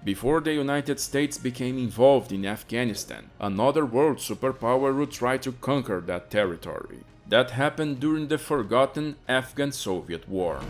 Before the United States became involved in Afghanistan, another world superpower would try to conquer that territory. That happened during the forgotten Afghan-Soviet War.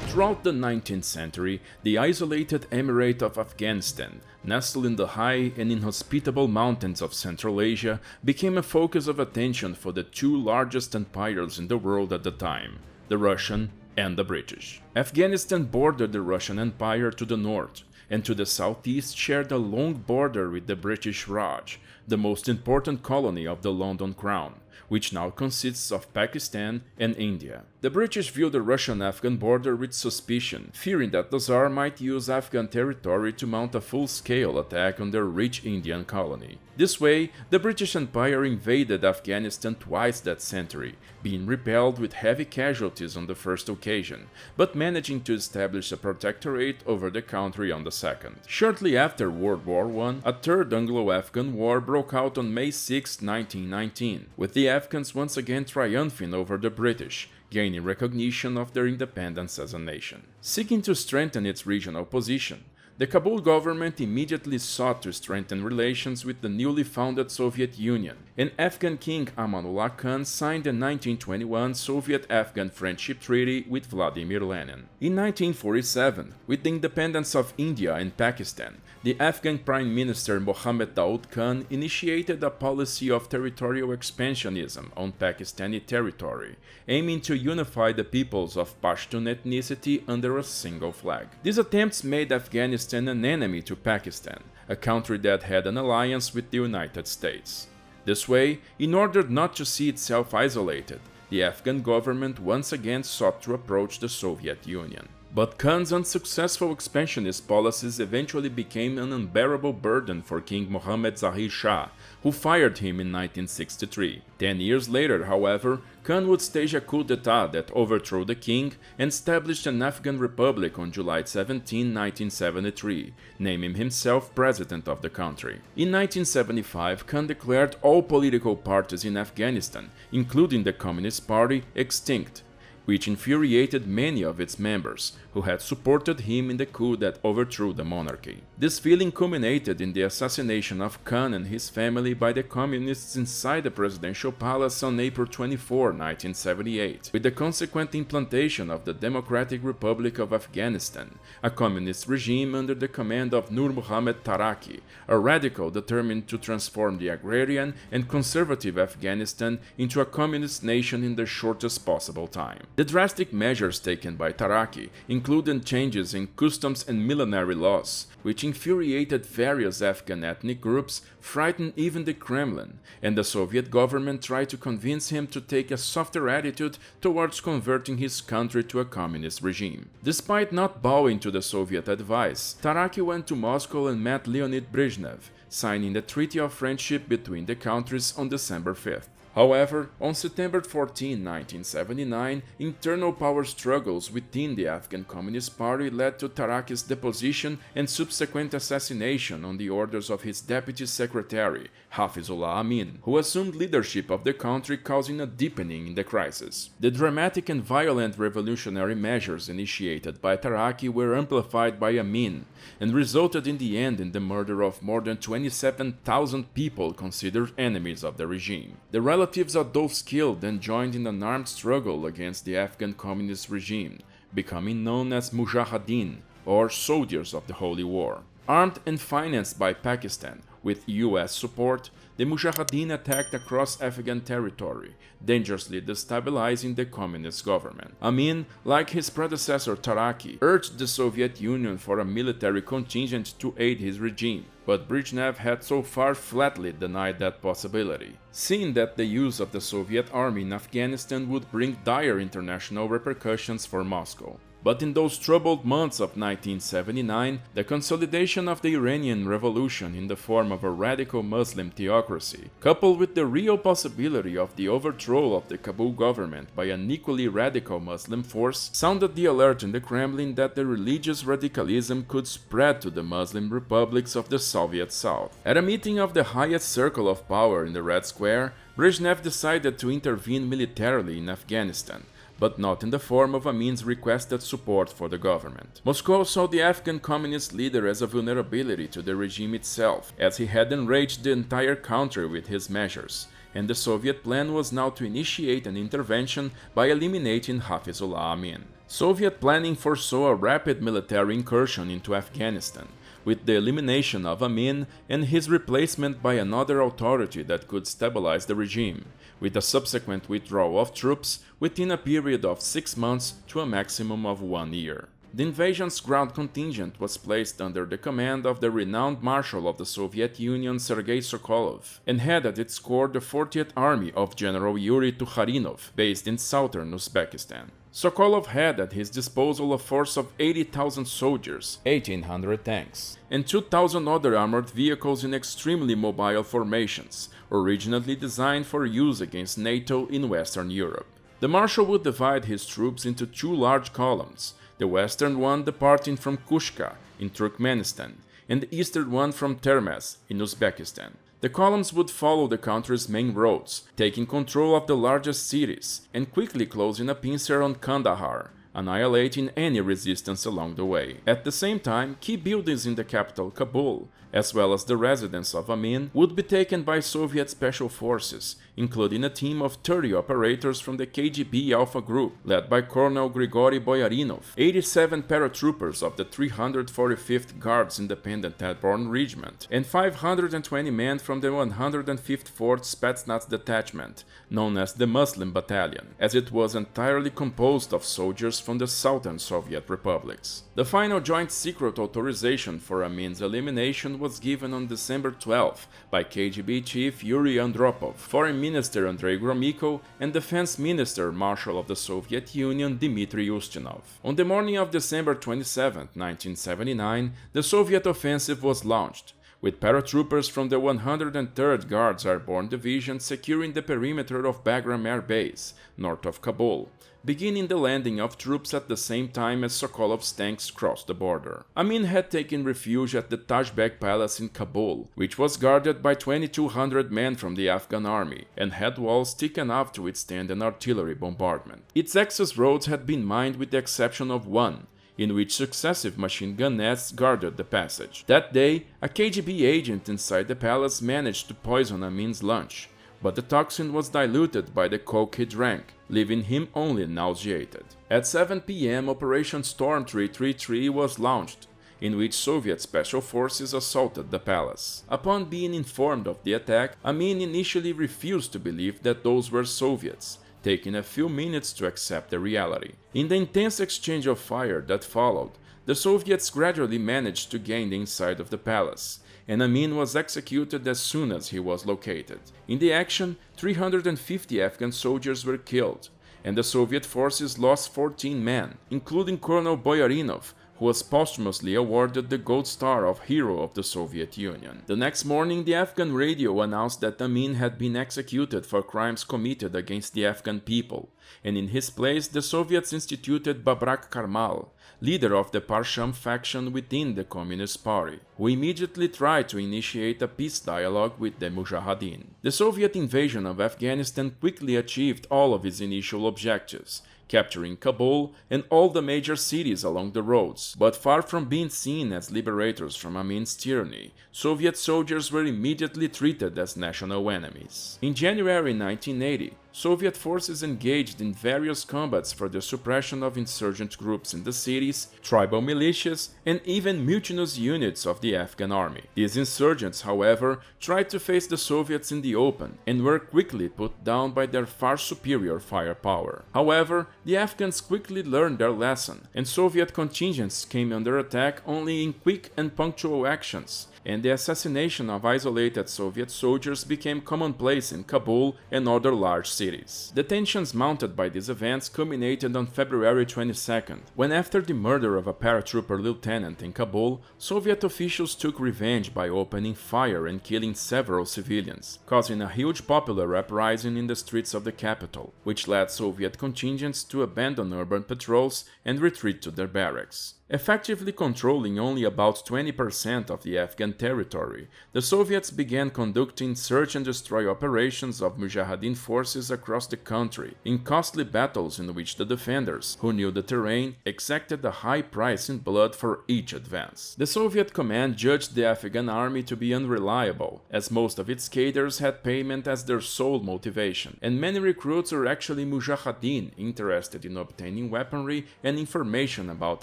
Throughout the 19th century, the isolated Emirate of Afghanistan, nestled in the high and inhospitable mountains of Central Asia, became a focus of attention for the two largest empires in the world at the time, the Russian and the British. Afghanistan bordered the Russian Empire to the north, and to the southeast shared a long border with the British Raj, the most important colony of the London Crown, which now consists of Pakistan and India. The British viewed the Russian-Afghan border with suspicion, fearing that the Tsar might use Afghan territory to mount a full-scale attack on their rich Indian colony. This way, the British Empire invaded Afghanistan twice that century, being repelled with heavy casualties on the first occasion, but managing to establish a protectorate over the country on the second. Shortly after World War I, a third Anglo-Afghan war broke out on May 6, 1919, with the Afghans once again triumphing over the British, gaining recognition of their independence as a nation. Seeking to strengthen its regional position, the Kabul government immediately sought to strengthen relations with the newly founded Soviet Union, and Afghan King Amanullah Khan signed the 1921 Soviet-Afghan Friendship Treaty with Vladimir Lenin. In 1947, with the independence of India and Pakistan, the Afghan Prime Minister Mohammad Khan initiated a policy of territorial expansionism on Pakistani territory, aiming to unify the peoples of Pashtun ethnicity under a single flag. These attempts made Afghanistan an enemy to Pakistan, a country that had an alliance with the United States. This way, in order not to see itself isolated, the Afghan government once again sought to approach the Soviet Union. But Khan's unsuccessful expansionist policies eventually became an unbearable burden for King Mohammed Zahir Shah, who fired him in 1963. 10 years later, however, Khan would stage a coup d'etat that overthrew the king and established an Afghan republic on July 17, 1973, naming himself president of the country. In 1975, Khan declared all political parties in Afghanistan, including the Communist Party, extinct, which infuriated many of its members, who had supported him in the coup that overthrew the monarchy. This feeling culminated in the assassination of Khan and his family by the communists inside the presidential palace on April 24, 1978, with the consequent implantation of the Democratic Republic of Afghanistan, a communist regime under the command of Nur Muhammad Taraki, a radical determined to transform the agrarian and conservative Afghanistan into a communist nation in the shortest possible time. The drastic measures taken by Taraki included changes in customs and military laws, which infuriated various Afghan ethnic groups, frightened even the Kremlin, and the Soviet government tried to convince him to take a softer attitude towards converting his country to a communist regime. Despite not bowing to the Soviet advice, Taraki went to Moscow and met Leonid Brezhnev, signing the Treaty of Friendship between the countries on December 5th. However, on September 14, 1979, internal power struggles within the Afghan Communist Party led to Taraki's deposition and subsequent assassination on the orders of his deputy secretary, Hafizullah Amin, who assumed leadership of the country, causing a deepening in the crisis. The dramatic and violent revolutionary measures initiated by Taraki were amplified by Amin and resulted in the end in the murder of more than 27,000 people considered enemies of the regime. The relatives of those killed then joined in an armed struggle against the Afghan communist regime, becoming known as Mujahideen, or Soldiers of the Holy War. Armed and financed by Pakistan, with US support, the Mujahideen attacked across Afghan territory, dangerously destabilizing the communist government. Amin, like his predecessor Taraki, urged the Soviet Union for a military contingent to aid his regime, but Brezhnev had so far flatly denied that possibility, seeing that the use of the Soviet army in Afghanistan would bring dire international repercussions for Moscow. But in those troubled months of 1979, the consolidation of the Iranian Revolution in the form of a radical Muslim theocracy, coupled with the real possibility of the overthrow of the Kabul government by an equally radical Muslim force, sounded the alert in the Kremlin that the religious radicalism could spread to the Muslim republics of the Soviet South. At a meeting of the highest circle of power in the Red Square, Brezhnev decided to intervene militarily in Afghanistan, but not in the form of Amin's requested support for the government. Moscow saw the Afghan communist leader as a vulnerability to the regime itself, as he had enraged the entire country with his measures, and the Soviet plan was now to initiate an intervention by eliminating Hafizullah Amin. Soviet planning foresaw a rapid military incursion into Afghanistan, with the elimination of Amin and his replacement by another authority that could stabilize the regime, with a subsequent withdrawal of troops within a period of 6 months to a maximum of 1 year. The invasion's ground contingent was placed under the command of the renowned Marshal of the Soviet Union Sergei Sokolov, and had at its core the 40th Army of General Yuri Tukharinov, based in southern Uzbekistan. Sokolov had at his disposal a force of 80,000 soldiers, 1,800 tanks, and 2,000 other armored vehicles in extremely mobile formations, originally designed for use against NATO in Western Europe. The Marshal would divide his troops into 2 large columns, the western one departing from Kushka in Turkmenistan, and the eastern one from Termez in Uzbekistan. The columns would follow the country's main roads, taking control of the largest cities, and quickly closing a pincer on Kandahar, annihilating any resistance along the way. At the same time, key buildings in the capital Kabul, as well as the residence of Amin, would be taken by Soviet special forces, including a team of 30 operators from the KGB Alpha Group, led by Colonel Grigory Boyarinov, 87 paratroopers of the 345th Guards Independent Airborne Regiment, and 520 men from the 154th Spetsnaz Detachment, known as the Muslim Battalion, as it was entirely composed of soldiers from the southern Soviet republics. The final joint secret authorization for Amin's elimination was given on December 12 by KGB Chief Yuri Andropov, Foreign Minister Andrei Gromyko, and Defense Minister Marshal of the Soviet Union Dmitry Ustinov. On the morning of December 27, 1979, the Soviet offensive was launched, with paratroopers from the 103rd Guards Airborne Division securing the perimeter of Bagram Air Base, north of Kabul, beginning the landing of troops at the same time as Sokolov's tanks crossed the border. Amin had taken refuge at the Tajbek Palace in Kabul, which was guarded by 2,200 men from the Afghan army, and had walls thick enough to withstand an artillery bombardment. Its access roads had been mined with the exception of one, in which successive machine gun nests guarded the passage. That day, a KGB agent inside the palace managed to poison Amin's lunch, but the toxin was diluted by the coke he drank, leaving him only nauseated. At 7 p.m., Operation Storm 333 was launched, in which Soviet special forces assaulted the palace. Upon being informed of the attack, Amin initially refused to believe that those were Soviets, taking a few minutes to accept the reality. In the intense exchange of fire that followed, the Soviets gradually managed to gain the inside of the palace, and Amin was executed as soon as he was located. In the action, 350 Afghan soldiers were killed, and the Soviet forces lost 14 men, including Colonel Boyarinov, who was posthumously awarded the Gold Star of Hero of the Soviet Union. The next morning, the Afghan radio announced that Amin had been executed for crimes committed against the Afghan people, and in his place the Soviets instituted Babrak Karmal, leader of the Parsham faction within the Communist Party, who immediately tried to initiate a peace dialogue with the Mujahideen. The Soviet invasion of Afghanistan quickly achieved all of its initial objectives, capturing Kabul and all the major cities along the roads, but far from being seen as liberators from Amin's tyranny, Soviet soldiers were immediately treated as national enemies. In January 1980, Soviet forces engaged in various combats for the suppression of insurgent groups in the cities, tribal militias, and even mutinous units of the Afghan army. These insurgents, however, tried to face the Soviets in the open and were quickly put down by their far superior firepower. However, the Afghans quickly learned their lesson, and Soviet contingents came under attack only in quick and punctual actions, and the assassination of isolated Soviet soldiers became commonplace in Kabul and other large cities. The tensions mounted by these events culminated on February 22nd, when after the murder of a paratrooper lieutenant in Kabul, Soviet officials took revenge by opening fire and killing several civilians, causing a huge popular uprising in the streets of the capital, which led Soviet contingents to abandon urban patrols and retreat to their barracks. Effectively controlling only about 20% of the Afghan territory, the Soviets began conducting search and destroy operations of Mujahideen forces across the country, in costly battles in which the defenders, who knew the terrain, exacted a high price in blood for each advance. The Soviet command judged the Afghan army to be unreliable, as most of its cadres had payment as their sole motivation, and many recruits were actually Mujahideen interested in obtaining weaponry and information about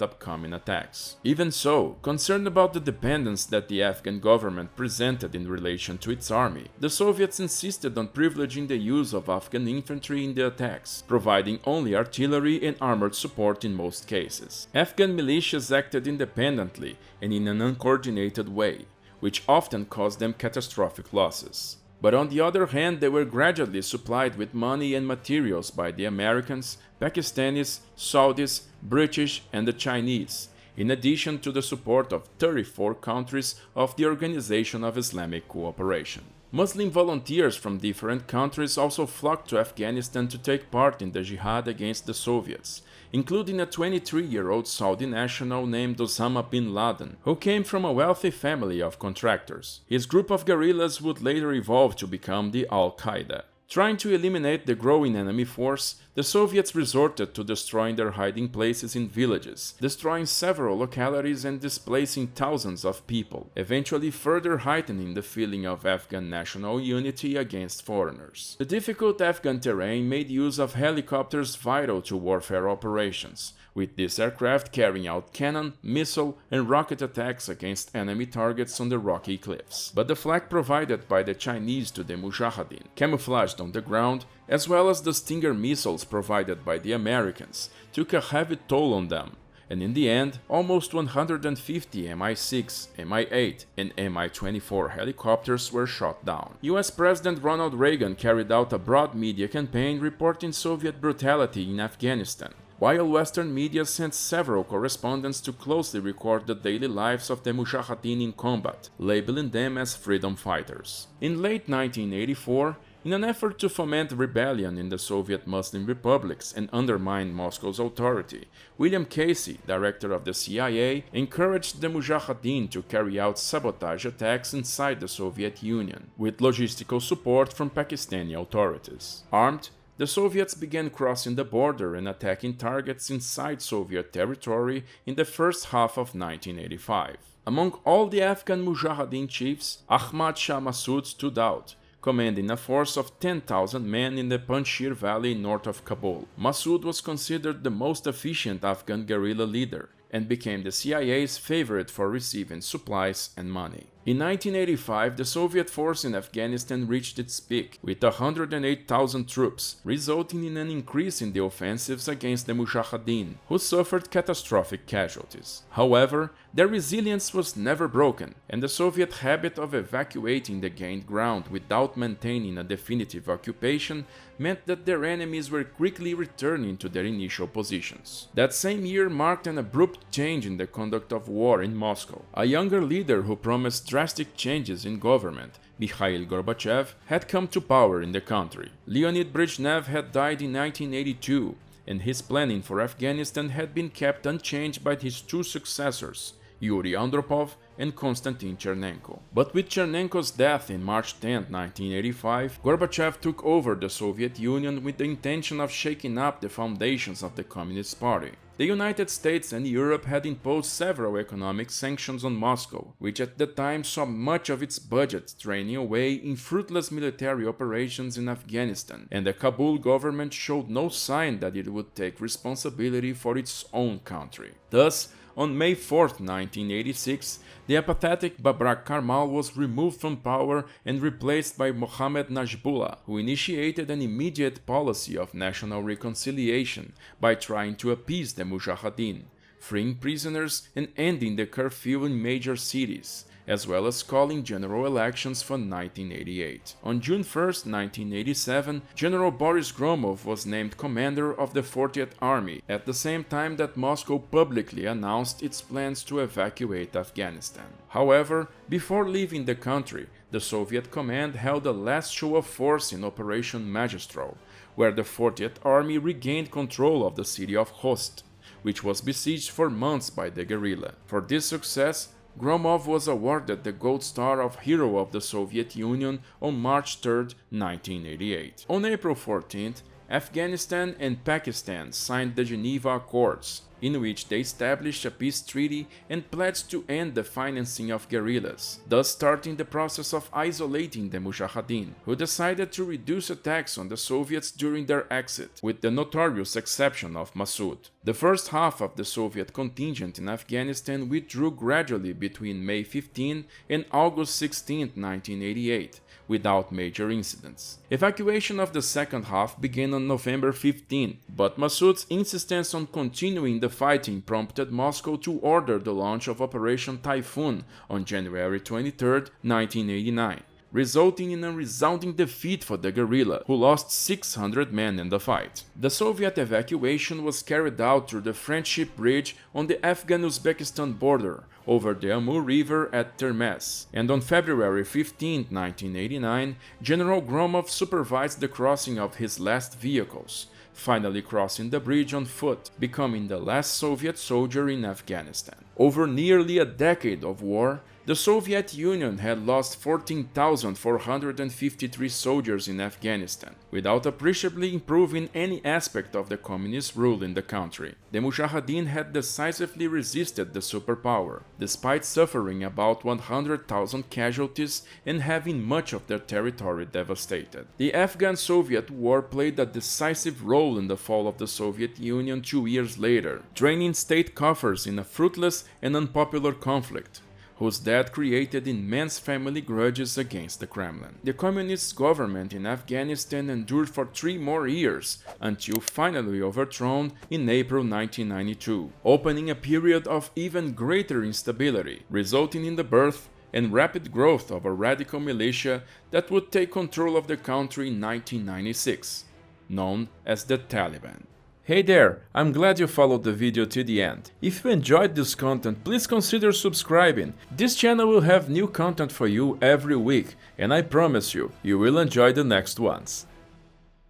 upcoming attacks. Even so, concerned about the dependence that the Afghan government presented in relation to its army, the Soviets insisted on privileging the use of Afghan infantry in the attacks, providing only artillery and armored support in most cases. Afghan militias acted independently and in an uncoordinated way, which often caused them catastrophic losses. But on the other hand, they were gradually supplied with money and materials by the Americans, Pakistanis, Saudis, British, and the Chinese, in addition to the support of 34 countries of the Organization of Islamic Cooperation. Muslim volunteers from different countries also flocked to Afghanistan to take part in the jihad against the Soviets, including a 23-year-old Saudi national named Osama bin Laden, who came from a wealthy family of contractors. His group of guerrillas would later evolve to become the Al-Qaeda. Trying to eliminate the growing enemy force, the Soviets resorted to destroying their hiding places in villages, destroying several localities and displacing thousands of people, eventually further heightening the feeling of Afghan national unity against foreigners. The difficult Afghan terrain made use of helicopters vital to warfare operations, with these aircraft carrying out cannon, missile, and rocket attacks against enemy targets on the rocky cliffs. But the flak provided by the Chinese to the Mujahideen, camouflaged on the ground, as well as the Stinger missiles provided by the Americans, took a heavy toll on them, and in the end, almost 150 Mi-6, Mi-8, and Mi-24 helicopters were shot down. US President Ronald Reagan carried out a broad media campaign reporting Soviet brutality in Afghanistan, while Western media sent several correspondents to closely record the daily lives of the Mujahideen in combat, labeling them as freedom fighters. In late 1984, in an effort to foment rebellion in the Soviet Muslim republics and undermine Moscow's authority, William Casey, director of the CIA, encouraged the Mujahideen to carry out sabotage attacks inside the Soviet Union, with logistical support from Pakistani authorities. Armed, the Soviets began crossing the border and attacking targets inside Soviet territory in the first half of 1985. Among all the Afghan Mujahideen chiefs, Ahmad Shah Massoud stood out, commanding a force of 10,000 men in the Panjshir Valley north of Kabul. Massoud was considered the most efficient Afghan guerrilla leader and became the CIA's favorite for receiving supplies and money. In 1985, the Soviet force in Afghanistan reached its peak, with 108,000 troops, resulting in an increase in the offensives against the Mujahideen, who suffered catastrophic casualties. However, their resilience was never broken, and the Soviet habit of evacuating the gained ground without maintaining a definitive occupation meant that their enemies were quickly returning to their initial positions. That same year marked an abrupt change in the conduct of war in Moscow. A younger leader who promised drastic changes in government, Mikhail Gorbachev, had come to power in the country. Leonid Brezhnev had died in 1982, and his planning for Afghanistan had been kept unchanged by his two successors, Yuri Andropov and Konstantin Chernenko. But with Chernenko's death in March 10, 1985, Gorbachev took over the Soviet Union with the intention of shaking up the foundations of the Communist Party. The United States and Europe had imposed several economic sanctions on Moscow, which at the time saw much of its budget draining away in fruitless military operations in Afghanistan, and the Kabul government showed no sign that it would take responsibility for its own country. Thus, on May 4, 1986, the apathetic Babrak Karmal was removed from power and replaced by Mohammad Najibullah, who initiated an immediate policy of national reconciliation by trying to appease the Mujahideen, freeing prisoners and ending the curfew in major cities, as well as calling general elections for 1988. On June 1, 1987, General Boris Gromov was named commander of the 40th Army, at the same time that Moscow publicly announced its plans to evacuate Afghanistan. However, before leaving the country, the Soviet command held a last show of force in Operation Magistral, where the 40th Army regained control of the city of Khost, which was besieged for months by the guerrilla. For this success, Gromov was awarded the Gold Star of Hero of the Soviet Union on March 3, 1988. On April 14, Afghanistan and Pakistan signed the Geneva Accords, in which they established a peace treaty and pledged to end the financing of guerrillas, thus starting the process of isolating the Mujahideen, who decided to reduce attacks on the Soviets during their exit, with the notorious exception of Massoud. The first half of the Soviet contingent in Afghanistan withdrew gradually between May 15 and August 16, 1988, without major incidents. Evacuation of the second half began on November 15, but Massoud's insistence on continuing the fighting prompted Moscow to order the launch of Operation Typhoon on January 23, 1989, resulting in a resounding defeat for the guerrilla, who lost 600 men in the fight. The Soviet evacuation was carried out through the Friendship Bridge on the Afghan-Uzbekistan border, over the Amur River at Termez, and on February 15, 1989, General Gromov supervised the crossing of his last vehicles, finally crossing the bridge on foot, becoming the last Soviet soldier in Afghanistan. Over nearly a decade of war, the Soviet Union had lost 14,453 soldiers in Afghanistan, without appreciably improving any aspect of the communist rule in the country. The Mujahideen had decisively resisted the superpower, despite suffering about 100,000 casualties and having much of their territory devastated. The Afghan-Soviet War played a decisive role in the fall of the Soviet Union 2 years later, draining state coffers in a fruitless and unpopular conflict, whose death created immense family grudges against the Kremlin. The communist government in Afghanistan endured for 3 more years, until finally overthrown in April 1992, opening a period of even greater instability, resulting in the birth and rapid growth of a radical militia that would take control of the country in 1996, known as the Taliban. Hey there, I'm glad you followed the video to the end. If you enjoyed this content, please consider subscribing. This channel will have new content for you every week, and I promise you, you will enjoy the next ones.